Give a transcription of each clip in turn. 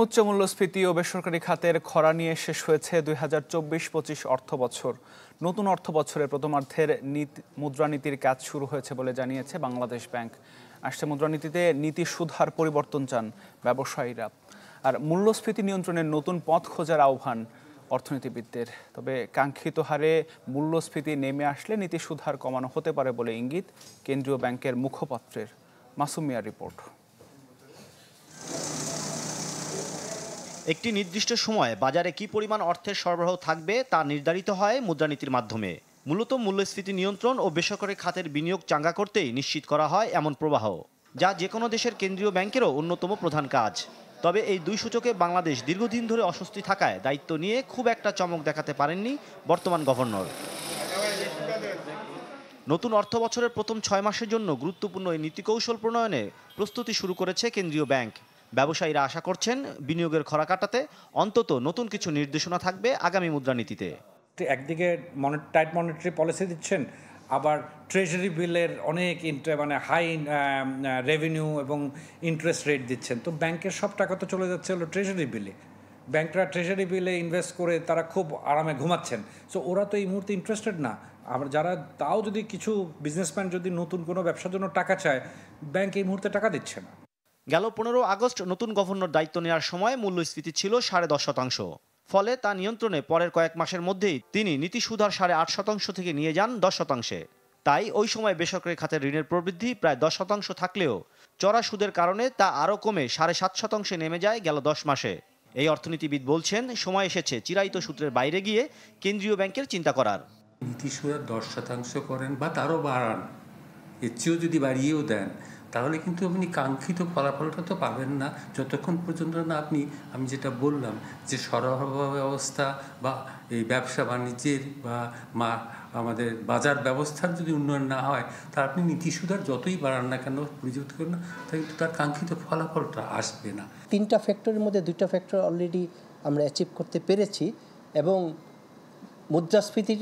উচ্চ মূল্যস্ফীতি ও বেসরকারি খাতের খরা নিয়ে শেষ হয়েছে ২০২৪-২৫ অর্থবছর। নতুন অর্থবছরের প্রথমার্ধের মুদ্রানীতির কাজ শুরু হয়েছে বলে জানিয়েছে বাংলাদেশ ব্যাংক। আসছে মুদ্রানীতিতে নীতি সুধার পরিবর্তন চান ব্যবসায়ীরা। আর মূল্যস্ফীতি নিয়ন্ত্রণের নতুন পথ খোঁজার আহ্বান অর্থনীতিবিদদের। তবে কাঙ্ক্ষিত হারে মূল্যস্ফীতি নেমে আসলে নীতি সুধার কমানো হতে পারে বলে ইঙ্গিত কেন্দ্রীয় ব্যাংকের মুখপাত্রের। মাসুম মিয়ার রিপোর্ট। একটি নির্দিষ্ট সময়ে বাজারে কি পরিমাণ অর্থের সরবরাহ থাকবে তা নির্ধারিত হয় মুদ্রানীতির মাধ্যমে। মূলত মূল্যস্ফীতি নিয়ন্ত্রণ ও বেসরকারি খাতের বিনিয়োগ চাঙ্গা করতেই নিশ্চিত করা হয় এমন প্রবাহ, যা যে কোনো দেশের কেন্দ্রীয় ব্যাংকেরও অন্যতম প্রধান কাজ। তবে এই দুই সূচকে বাংলাদেশ দীর্ঘদিন ধরে অস্বস্তি থাকায় দায়িত্ব নিয়ে খুব একটা চমক দেখাতে পারেননি বর্তমান গভর্নর। নতুন অর্থ বছরের প্রথম ৬ মাসের জন্য গুরুত্বপূর্ণ এই নীতিকৌশল প্রণয়নে প্রস্তুতি শুরু করেছে কেন্দ্রীয় ব্যাংক। ব্যবসায়ীরা আশা করছেন বিনিয়োগের খরা কাটাতে অন্তত নতুন কিছু নির্দেশনা থাকবে আগামী মুদ্রানীতিতে। একদিকে টাইট মনিটারি পলিসি দিচ্ছেন, আবার ট্রেজারি বিলের অনেক হাই রেভিনিউ এবং ইন্টারেস্ট রেট দিচ্ছেন। তো ব্যাংকের সব টাকা তো চলে যাচ্ছে হলো ট্রেজারি বিলে। ব্যাংকরা ট্রেজারি বিলে ইনভেস্ট করে তারা খুব আরামে ঘুমাচ্ছেন। সো ওরা তো এই মুহূর্তে ইন্টারেস্টেড না। আবার যারা তাও যদি কিছু বিজনেসম্যান যদি নতুন কোনো ব্যবসার জন্য টাকা চায়, ব্যাংক এই মুহূর্তে টাকা দিচ্ছে না। গেল ১৫ আগস্ট নতুন গভর্নর দায়িত্ব নেওয়ার সময় মূল্যস্ফীতি ছিল 10.৫%। ফলে তা নিয়ন্ত্রণে পরের কয়েক মাসের মধ্যেই তিনি নীতি সুধার 8.৫% থেকে নিয়ে যান 10%। তাই ওই সময় বেসরকারি খাতের ঋণের প্রবৃদ্ধি প্রায় 10% থাকলেও চড়া সুদের কারণে তা আরও কমে 7.৫% নেমে যায় গেল 10 মাসে। এই অর্থনীতিবিদ বলছেন, সময় এসেছে চিরায়ত সূত্রের বাইরে গিয়ে কেন্দ্রীয় ব্যাংকের চিন্তা করার। নীতি সুদ 10% করেন বা তারও বাড়ান, এর চেয়েও যদি বাড়িয়েও দেন, তাহলে কিন্তু আপনি কাঙ্ক্ষিত ফলাফলটা তো পাবেন না যতক্ষণ পর্যন্ত না আমি যেটা বললাম যে সরবরাহ ব্যবস্থা বা এই ব্যবসা বাণিজ্যের বা আমাদের বাজার ব্যবস্থার যদি উন্নয়ন না হয়, তা আপনি নীতি সুদের যতই বাড়ান না কেন, প্রযুক্ত করেন না, তা কিন্তু তার কাঙ্ক্ষিত ফলাফলটা আসবে না। 3টা ফ্যাক্টরের মধ্যে 2টা ফ্যাক্টর অলরেডি আমরা অ্যাচিভ করতে পেরেছি এবং মুদ্রাস্ফীতির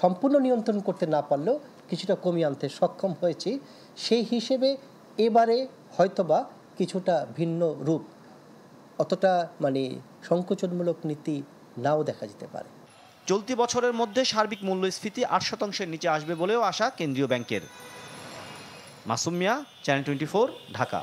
সম্পূর্ণ নিয়ন্ত্রণ করতে না পারলেও কিছুটা কমিয়ে আনতে সক্ষম হয়েছি। সেই হিসেবে এবারে হয়তোবা কিছুটা ভিন্ন রূপ, অতটা সংকোচনমূলক নীতি নাও দেখা যেতে পারে। চলতি বছরের মধ্যে সার্বিক মূল্যস্ফীতি 8%-এর নিচে আসবে বলেও আশা কেন্দ্রীয় ব্যাংকের। মাসুম মিয়া, চ্যানেল 24, ঢাকা।